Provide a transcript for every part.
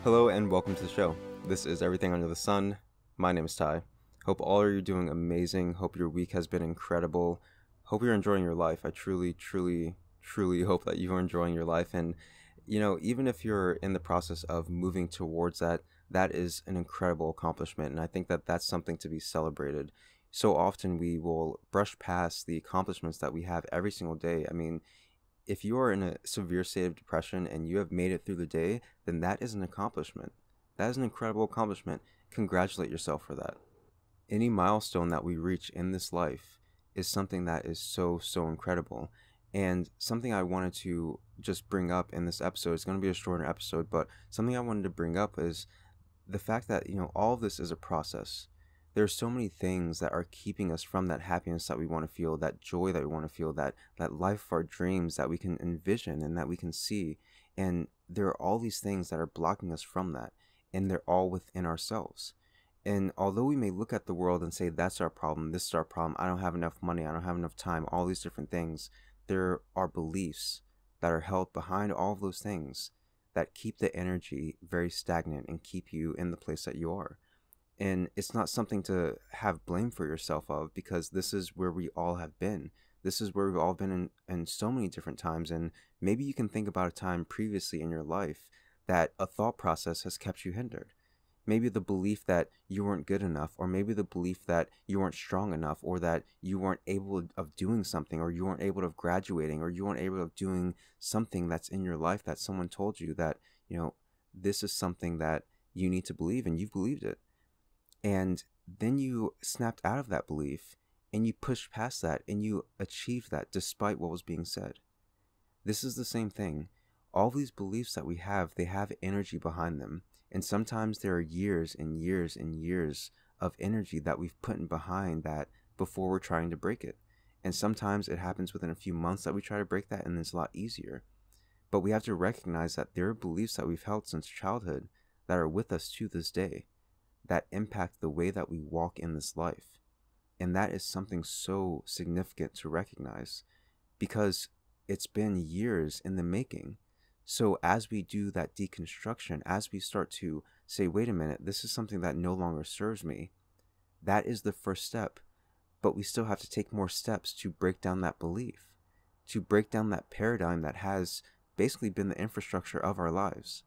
Hello and welcome to the show. This is Everything Under the Sun. My name is Ty. Hope all of you are doing amazing. Hope your week has been incredible. Hope you're enjoying your life. I truly hope that you are enjoying your life. And, even if you're in the process of moving towards that, that is an incredible accomplishment. And I think that that's something to be celebrated. So often we will brush past the accomplishments that we have every single day. I mean, if you are in a severe state of depression and you have made it through the day, then that is an accomplishment. That is an incredible accomplishment. Congratulate yourself for that. Any milestone that we reach in this life is something that is so incredible. And something I wanted to just bring up in this episode, it's going to be a shorter episode, but something I wanted to bring up is the fact that, all of this is a process. There's so many things that are keeping us from that happiness that we want to feel, that joy that we want to feel, that life of our dreams that we can envision and that we can see. And there are all these things that are blocking us from that, and they're all within ourselves. And although we may look at the world and say, that's our problem, this is our problem, I don't have enough money, I don't have enough time, all these different things, there are beliefs that are held behind all of those things that keep the energy very stagnant and keep you in the place that you are. And it's not something to have blame for yourself of, because this is where we all have been. This is where we've all been in so many different times. And maybe you can think about a time previously in your life that a thought process has kept you hindered. Maybe the belief that you weren't good enough, or maybe the belief that you weren't strong enough, or that you weren't able of doing something, or you weren't able of graduating, or you weren't able of doing something that's in your life that someone told you that, this is something that you need to believe, and you've believed it. And then you snapped out of that belief and you pushed past that and you achieved that despite what was being said. This is the same thing. All these beliefs that we have, they have energy behind them. And sometimes there are years and years and years of energy that we've put in behind that before we're trying to break it. And sometimes it happens within a few months that we try to break that, and it's a lot easier. But we have to recognize that there are beliefs that we've held since childhood that are with us to this day, that impact the way that we walk in this life. And that is something so significant to recognize, because it's been years in the making. So as we do that deconstruction, as we start to say, wait a minute, this is something that no longer serves me, that is the first step. But we still have to take more steps to break down that belief, to break down that paradigm that has basically been the infrastructure of our lives.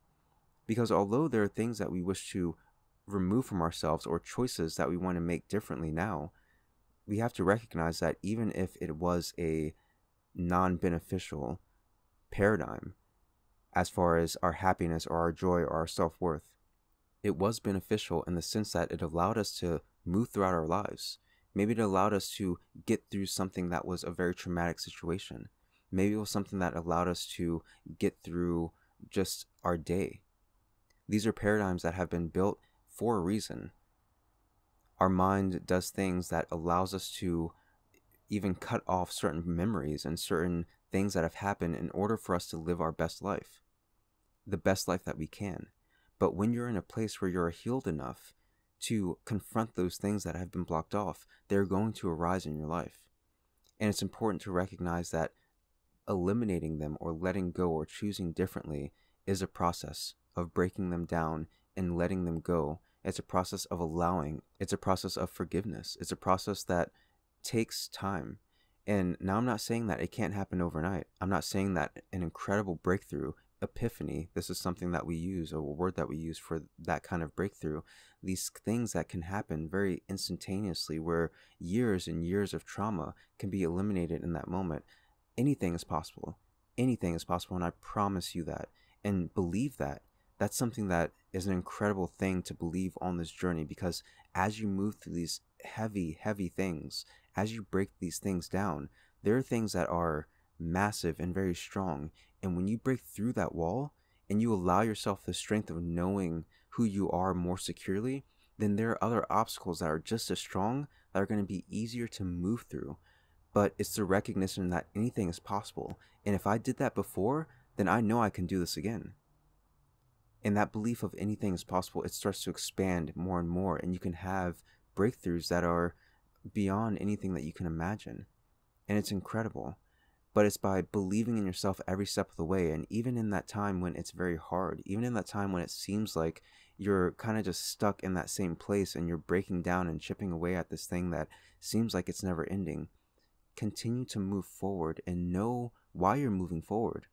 Because although there are things that we wish to remove from ourselves, or choices that we want to make differently now, we have to recognize that even if it was a non-beneficial paradigm as far as our happiness or our joy or our self-worth, it was beneficial in the sense that it allowed us to move throughout our lives. Maybe it allowed us to get through something that was a very traumatic situation. Maybe it was something that allowed us to get through just our day. These are paradigms that have been built for a reason. Our mind does things that allows us to even cut off certain memories and certain things that have happened in order for us to live our best life, the best life that we can. But when you're in a place where you're healed enough to confront those things that have been blocked off, they're going to arise in your life. And it's important to recognize that eliminating them or letting go or choosing differently is a process of breaking them down and letting them go. It's a process of allowing. It's a process of forgiveness. It's a process that takes time. And now I'm not saying that it can't happen overnight. I'm not saying that an incredible breakthrough, epiphany, this is something that we use, or a word that we use for that kind of breakthrough, these things that can happen very instantaneously, where years and years of trauma can be eliminated in that moment. Anything is possible. Anything is possible, and I promise you that. And believe that. That's something that is an incredible thing to believe on this journey, because as you move through these heavy things, as you break these things down, there are things that are massive and very strong. And when you break through that wall and you allow yourself the strength of knowing who you are more securely, then there are other obstacles that are just as strong that are going to be easier to move through. But it's the recognition that anything is possible. And if I did that before, then I know I can do this again. And that belief of anything is possible, it starts to expand more and more, and you can have breakthroughs that are beyond anything that you can imagine. And it's incredible. But it's by believing in yourself every step of the way. And even in that time when it's very hard, even in that time when it seems like you're kind of just stuck in that same place and you're breaking down and chipping away at this thing that seems like it's never ending, continue to move forward and know why you're moving forward.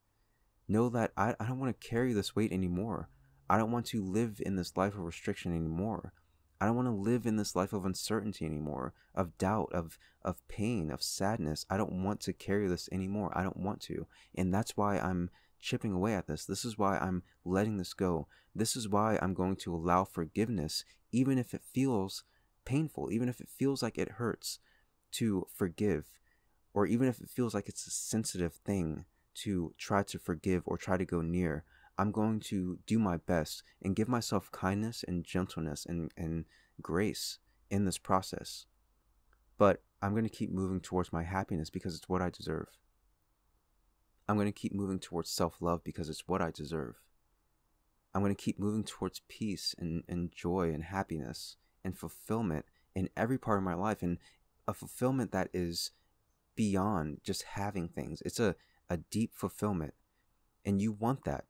Know that I don't want to carry this weight anymore. I don't want to live in this life of restriction anymore. I don't want to live in this life of uncertainty anymore, of doubt, of pain, of sadness. I don't want to carry this anymore. I don't want to. And that's why I'm chipping away at this. This is why I'm letting this go. This is why I'm going to allow forgiveness, even if it feels painful, even if it feels like it hurts to forgive, or even if it feels like it's a sensitive thing to try to forgive or try to go near. I'm going to do my best and give myself kindness and gentleness and grace in this process. But I'm going to keep moving towards my happiness because it's what I deserve. I'm going to keep moving towards self-love because it's what I deserve. I'm going to keep moving towards peace and joy and happiness and fulfillment in every part of my life, and a fulfillment that is beyond just having things. It's a deep fulfillment, and you want that.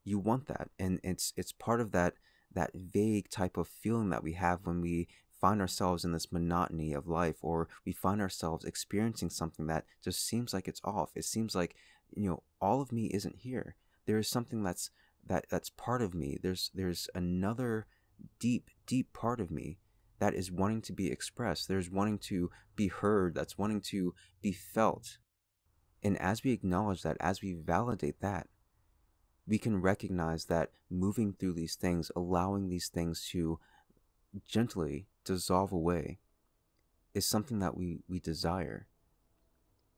You want that, and it's part of that vague type of feeling that we have when we find ourselves in this monotony of life, or we find ourselves experiencing something that just seems like it's off. It seems like, all of me isn't here. There is something that's part of me. There's another deep part of me that is wanting to be expressed. There's wanting to be heard. That's wanting to be felt. And as we acknowledge that, as we validate that, we can recognize that moving through these things, allowing these things to gently dissolve away, is something that we desire.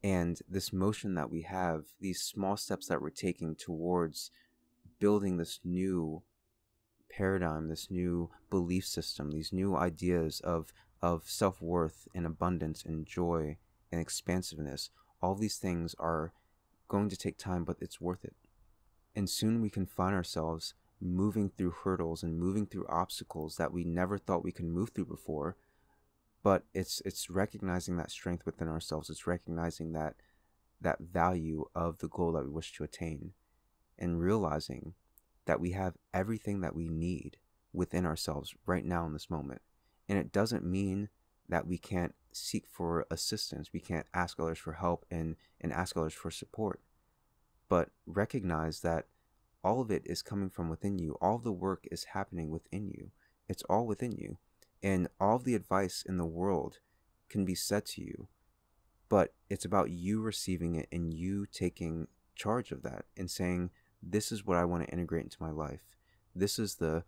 And this motion that we have, these small steps that we're taking towards building this new paradigm, this new belief system, these new ideas of self-worth and abundance and joy and expansiveness, all these things are going to take time, but it's worth it. And soon we can find ourselves moving through hurdles and moving through obstacles that we never thought we could move through before. But it's recognizing that strength within ourselves. It's recognizing that value of the goal that we wish to attain, and realizing that we have everything that we need within ourselves right now in this moment. And it doesn't mean that we can't seek for assistance. We can't ask others for help and ask others for support. But recognize that all of it is coming from within you. All of the work is happening within you. It's all within you. And all of the advice in the world can be said to you. But it's about you receiving it and you taking charge of that and saying, this is what I want to integrate into my life. This is the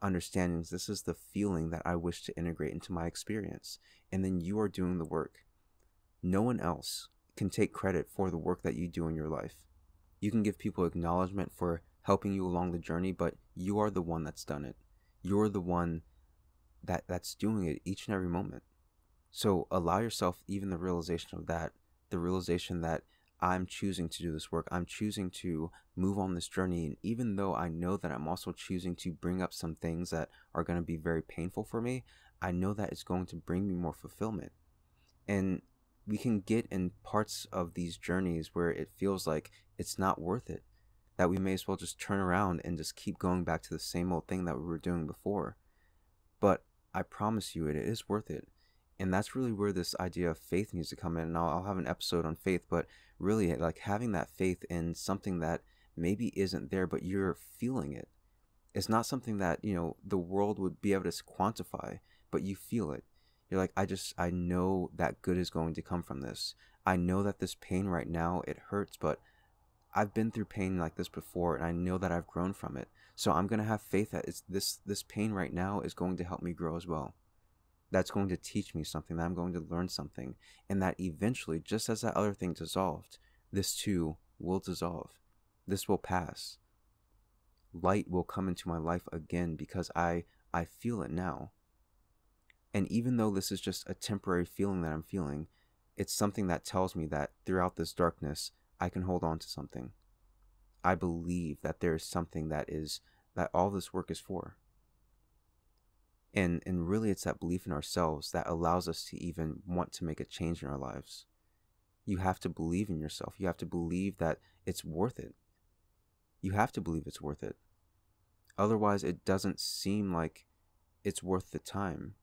understandings. This is the feeling that I wish to integrate into my experience. And then you are doing the work. No one else can take credit for the work that you do in your life. You can give people acknowledgement for helping you along the journey, but you are the one that's done it. You're the one that's doing it each and every moment. So allow yourself even the realization of that, the realization that I'm choosing to do this work. I'm choosing to move on this journey. And even though I know that I'm also choosing to bring up some things that are going to be very painful for me, I know that it's going to bring me more fulfillment. And we can get in parts of these journeys where it feels like it's not worth it, that we may as well just turn around and just keep going back to the same old thing that we were doing before. But I promise you, it is worth it. And that's really where this idea of faith needs to come in. And I'll have an episode on faith, but really like having that faith in something that maybe isn't there, but you're feeling it. It's not something that, the world would be able to quantify, but you feel it. You're like, I know that good is going to come from this. I know that this pain right now, it hurts, but I've been through pain like this before, and I know that I've grown from it. So I'm going to have faith that this pain right now is going to help me grow as well. That's going to teach me something, that I'm going to learn something, and that eventually, just as that other thing dissolved, this too will dissolve. This will pass. Light will come into my life again because I feel it now. And even though this is just a temporary feeling that I'm feeling, it's something that tells me that throughout this darkness, I can hold on to something. I believe that there is something that all this work is for. And really it's that belief in ourselves that allows us to even want to make a change in our lives. You have to believe in yourself. You have to believe that it's worth it. You have to believe it's worth it. Otherwise, it doesn't seem like it's worth the time.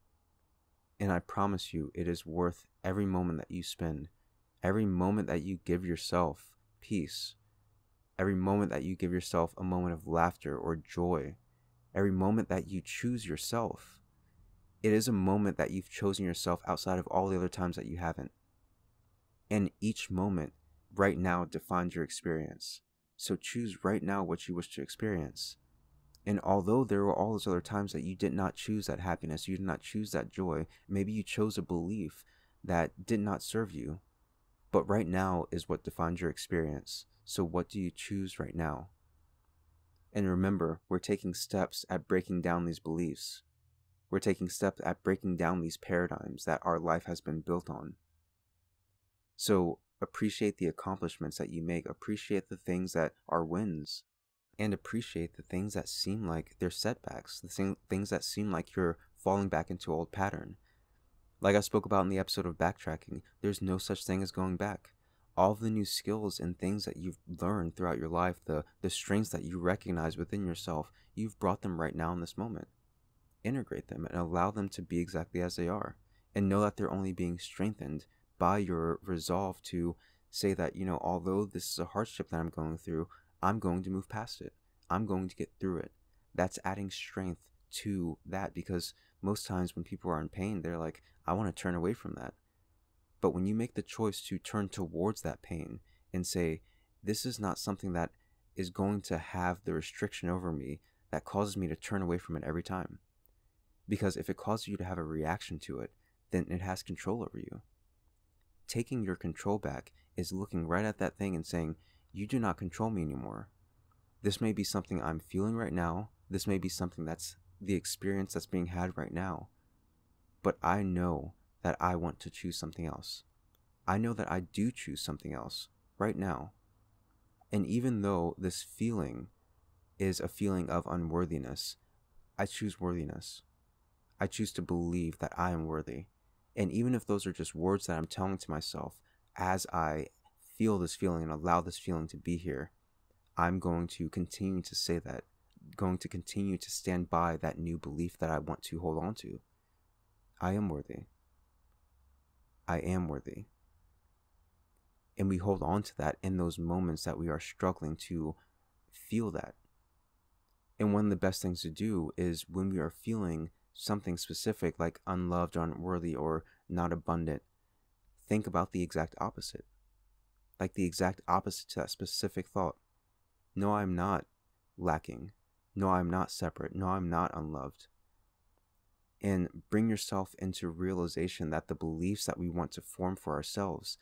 And I promise you, it is worth every moment that you spend, every moment that you give yourself peace, every moment that you give yourself a moment of laughter or joy, every moment that you choose yourself. It is a moment that you've chosen yourself outside of all the other times that you haven't. And each moment right now defines your experience. So choose right now what you wish to experience. And although there were all those other times that you did not choose that happiness, you did not choose that joy, maybe you chose a belief that did not serve you. But right now is what defines your experience. So what do you choose right now? And remember, we're taking steps at breaking down these beliefs. We're taking steps at breaking down these paradigms that our life has been built on. So appreciate the accomplishments that you make. Appreciate the things that are wins. And appreciate the things that seem like they're setbacks. The things that seem like you're falling back into old pattern. Like I spoke about in the episode of backtracking, there's no such thing as going back. All of the new skills and things that you've learned throughout your life, the strengths that you recognize within yourself, you've brought them right now in this moment. Integrate them and allow them to be exactly as they are. And know that they're only being strengthened by your resolve to say that, although this is a hardship that I'm going through, I'm going to move past it. I'm going to get through it. That's adding strength to that, because most times when people are in pain, they're like, I want to turn away from that. But when you make the choice to turn towards that pain and say, this is not something that is going to have the restriction over me that causes me to turn away from it every time. Because if it causes you to have a reaction to it, then it has control over you. Taking your control back is looking right at that thing and saying, you do not control me anymore. This may be something I'm feeling right now. This may be something that's the experience that's being had right now. But I know that I want to choose something else. I know that I do choose something else right now. And even though this feeling is a feeling of unworthiness, I choose worthiness. I choose to believe that I am worthy. And even if those are just words that I'm telling to myself as I feel this feeling and allow this feeling to be here, I'm going to continue to say that, going to continue to stand by that new belief that I want to hold on to. I am worthy. I am worthy. And we hold on to that in those moments that we are struggling to feel that. And one of the best things to do is when we are feeling something specific like unloved or unworthy or not abundant, think about the exact opposite. Like the exact opposite to that specific thought. No, I'm not lacking. No, I'm not separate. No, I'm not unloved. And bring yourself into realization that the beliefs that we want to form for ourselves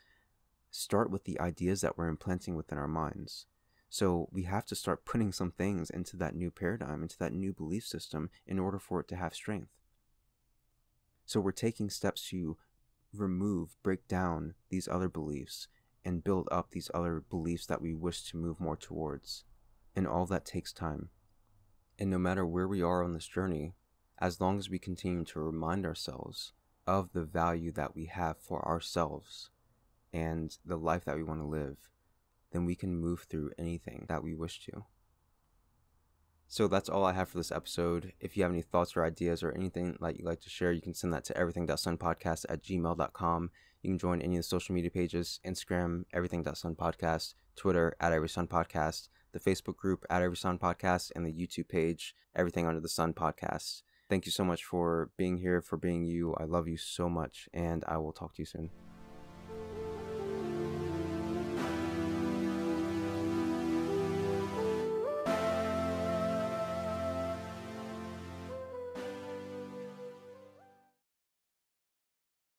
start with the ideas that we're implanting within our minds. So we have to start putting some things into that new paradigm, into that new belief system in order for it to have strength. So we're taking steps to break down these other beliefs and build up these other beliefs that we wish to move more towards. And all that takes time. And no matter where we are on this journey, as long as we continue to remind ourselves of the value that we have for ourselves and the life that we want to live, then we can move through anything that we wish to. So that's all I have for this episode. If you have any thoughts or ideas or anything that you'd like to share, you can send that to everything.sunpodcast@gmail.com. You can join any of the social media pages, Instagram, everything.sunpodcast, Twitter, @everysunpodcast, the Facebook group, @everysunpodcast, and the YouTube page, Everything Under the Sun Podcast. Thank you so much for being here, for being you. I love you so much, and I will talk to you soon.